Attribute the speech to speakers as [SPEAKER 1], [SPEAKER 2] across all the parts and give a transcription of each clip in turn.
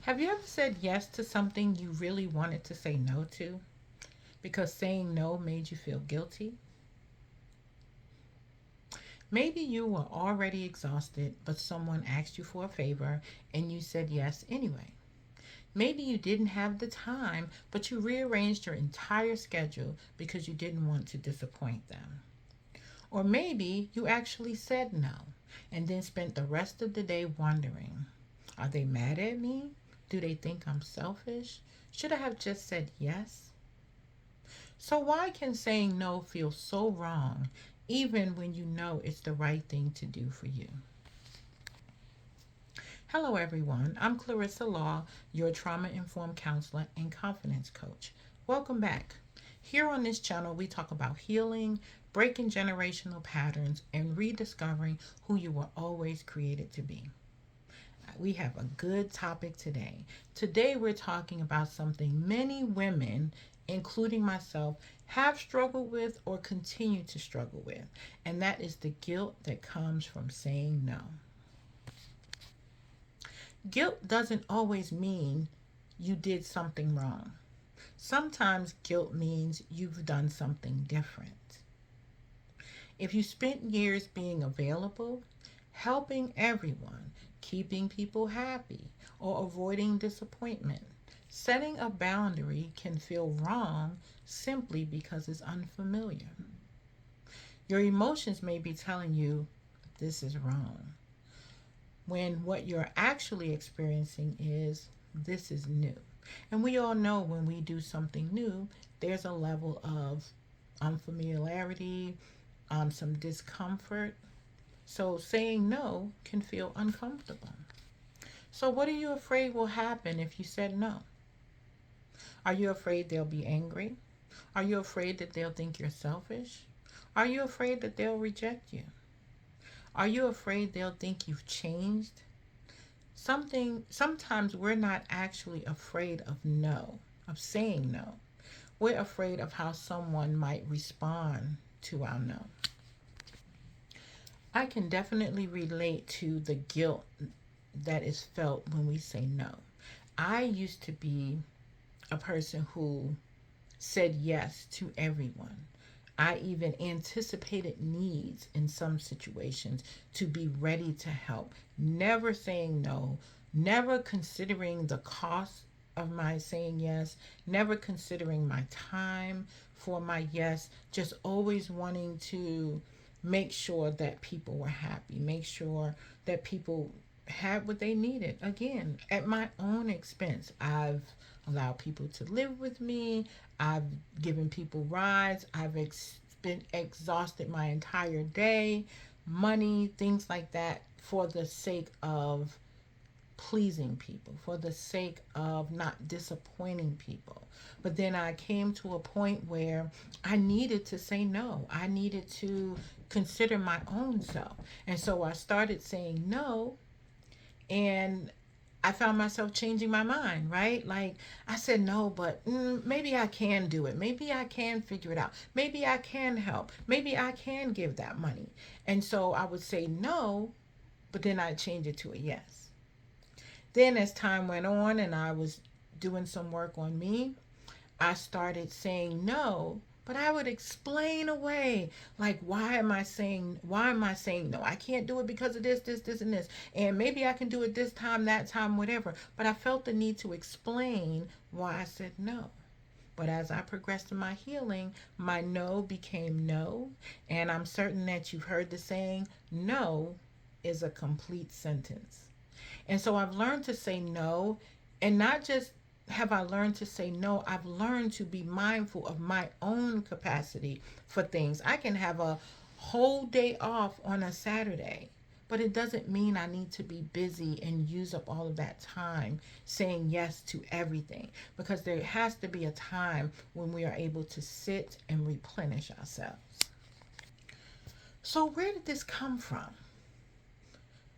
[SPEAKER 1] Have you ever said yes to something you really wanted to say no to because saying no made you feel guilty? Maybe you were already exhausted, but someone asked you for a favor and you said yes anyway. Maybe you didn't have the time, but you rearranged your entire schedule because you didn't want to disappoint them. Or maybe you actually said no and then spent the rest of the day wondering, are they mad at me? Do they think I'm selfish? Should I have just said yes? So, why can saying no feel so wrong even when you know it's the right thing to do for you? Hello, everyone. I'm Clarissa Law, your trauma informed counselor and confidence coach. Welcome back. Here on this channel, we talk about healing, breaking generational patterns, and rediscovering who you were always created to be. We have a good topic today. Today, we're talking about something many women, including myself, have struggled with or continue to struggle with, and that is the guilt that comes from saying no. Guilt doesn't always mean you did something wrong. Sometimes guilt means you've done something different. If you spent years being available, helping everyone, keeping people happy, or avoiding disappointment, setting a boundary can feel wrong simply because it's unfamiliar. Your emotions may be telling you this is wrong, when what you're actually experiencing is this is new. And we all know when we do something new, there's a level of unfamiliarity, some discomfort. So saying no can feel uncomfortable. So, what are you afraid will happen if you said no? Are you afraid they'll be angry? Are you afraid that they'll think you're selfish? Are you afraid that they'll reject you? Are you afraid they'll think you've changed? Sometimes we're not actually afraid of no, of saying no. We're afraid of how someone might respond to our no. I can definitely relate to the guilt that is felt when we say no. I used to be a person who said yes to everyone. I even anticipated needs in some situations to be ready to help, never saying no, never considering the cost of my saying yes, never considering my time for my yes, just always wanting to make sure that people were happy, make sure that people had what they needed. Again, at my own expense. I've allowed people to live with me. I've given people rides. Been exhausted my entire day, money, things like that, for the sake of pleasing people, for the sake of not disappointing people. But then I came to a point where I needed to say no. I needed to consider my own self. And so I started saying no, and I found myself changing my mind, right? Like I said, no, but maybe I can do it. Maybe I can figure it out. Maybe I can help. Maybe I can give that money. And so I would say no, but then I'd change it to a yes. Then as time went on and I was doing some work on me, I started saying no, but I would explain away, like, why am I saying no? I can't do it because of this and this, and maybe I can do it this time, that time, whatever. But I felt the need to explain why I said no. But as I progressed in my healing, my no became no, and I'm certain that you've heard the saying, no is a complete sentence. And so I've learned to say no, and not just have I learned to say no, I've learned to be mindful of my own capacity for things. I can have a whole day off on a Saturday, but it doesn't mean I need to be busy and use up all of that time saying yes to everything, because there has to be a time when we are able to sit and replenish ourselves. So, where did this come from?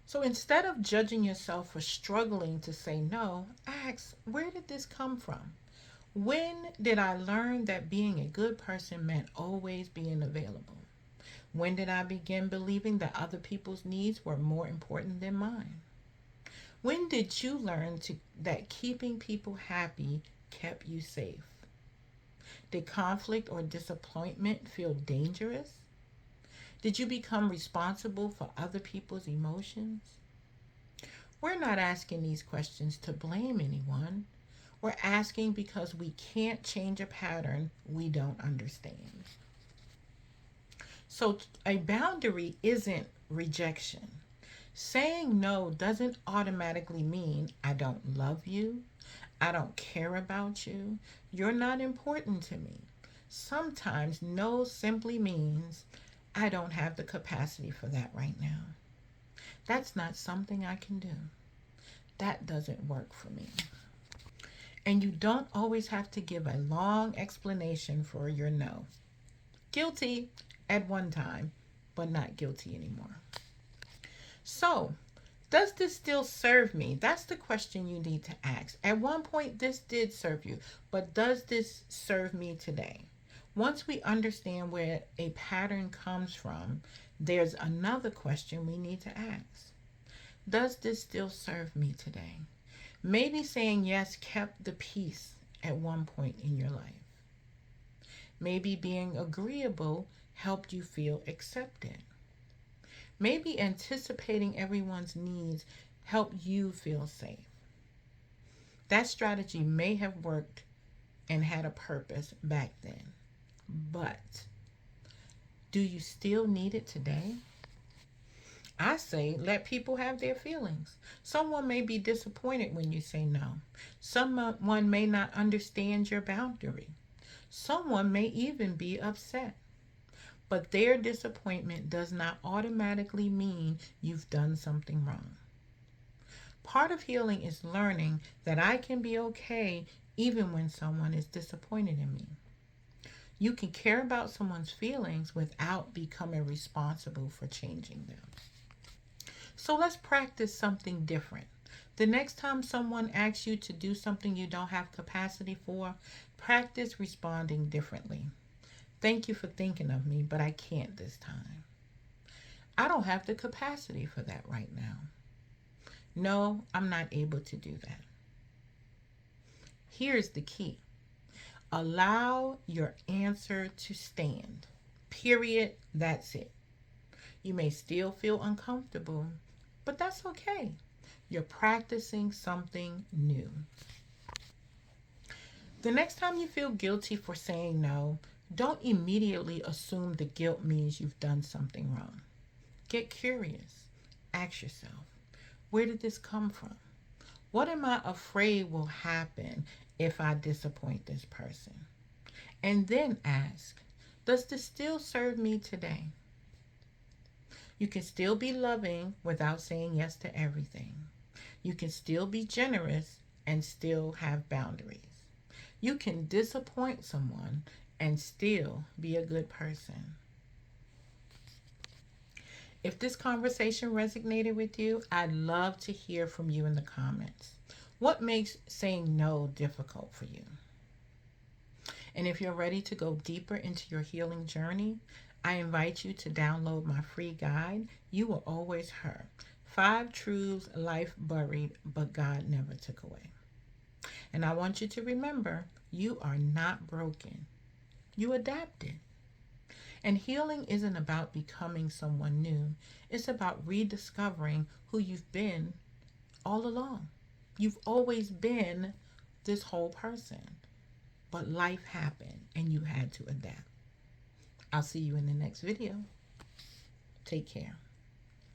[SPEAKER 1] So instead of judging yourself for struggling to say no, ask, where did this come from? When did I learn that being a good person meant always being available? When did I begin believing that other people's needs were more important than mine? When did you learn that keeping people happy kept you safe? Did conflict or disappointment feel dangerous? Did you become responsible for other people's emotions? We're not asking these questions to blame anyone. We're asking because we can't change a pattern we don't understand. So, a boundary isn't rejection. Saying no doesn't automatically mean I don't love you, I don't care about you, you're not important to me. Sometimes no simply means I don't have the capacity for that right now. That's not something I can do. That doesn't work for me. And you don't always have to give a long explanation for your no. Guilty at one time, but not guilty anymore. So, does this still serve me? That's the question you need to ask. At one point, this did serve you, but does this serve me today? Once we understand where a pattern comes from, there's another question we need to ask. Does this still serve me today? Maybe saying yes kept the peace at one point in your life. Maybe being agreeable helped you feel accepted. Maybe anticipating everyone's needs helped you feel safe. That strategy may have worked and had a purpose back then. But do you still need it today? I say let people have their feelings. Someone may be disappointed when you say no. Someone may not understand your boundary. Someone may even be upset. But their disappointment does not automatically mean you've done something wrong. Part of healing is learning that I can be okay even when someone is disappointed in me. You can care about someone's feelings without becoming responsible for changing them. So let's practice something different. The next time someone asks you to do something you don't have capacity for, practice responding differently. Thank you for thinking of me, but I can't this time. I don't have the capacity for that right now. No, I'm not able to do that. Here's the key. Allow your answer to stand. Period. That's it. You may still feel uncomfortable, but that's okay. You're practicing something new. The next time you feel guilty for saying no, don't immediately assume the guilt means you've done something wrong. Get curious. Ask yourself, where did this come from? What am I afraid will happen if I disappoint this person? And then ask, does this still serve me today? You can still be loving without saying yes to everything. You can still be generous and still have boundaries. You can disappoint someone and still be a good person. If this conversation resonated with you, I'd love to hear from you in the comments. What makes saying no difficult for you? And if you're ready to go deeper into your healing journey, I invite you to download my free guide, You Were Always Her. 5 Truths Life Buried, but God Never Took Away. And I want you to remember, you are not broken. You adapted. And healing isn't about becoming someone new. It's about rediscovering who you've been all along. You've always been this whole person. But life happened and you had to adapt. I'll see you in the next video. Take care.